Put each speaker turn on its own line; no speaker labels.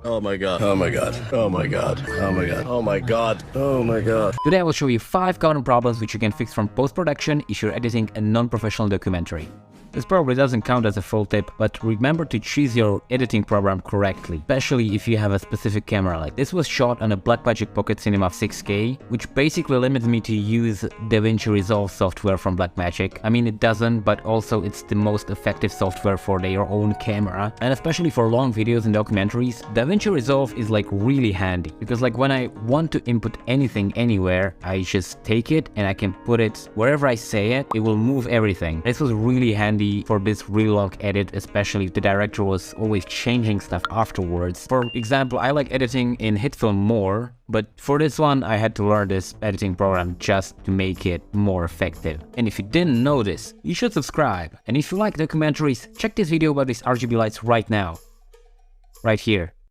Oh my god. Oh my god. Oh my god. Oh my god. Oh my god. Oh my god.
Today I will show you 5 common problems which you can fix from post-production if you're editing a non-professional documentary. This probably doesn't count as a full tip, but remember to choose your editing program correctly, especially if you have a specific camera. Like this was shot on a Blackmagic Pocket Cinema 6K, which basically limits me to use Davinci Resolve software from Blackmagic. I mean, it doesn't, but also it's the most effective software for their own camera. And especially for long videos and documentaries, Davinci Resolve is like really handy, because like when I want to input anything anywhere, I just take it and I can put it wherever I say it, it will move everything. This was really handy for this real long edit, especially if the director was always changing stuff afterwards. For example, I like editing in Hitfilm more, but for this one I had to learn this editing program just to make it more effective. And if you didn't know this, you should subscribe. And if you like documentaries, check this video about these RGB lights right now. Right here.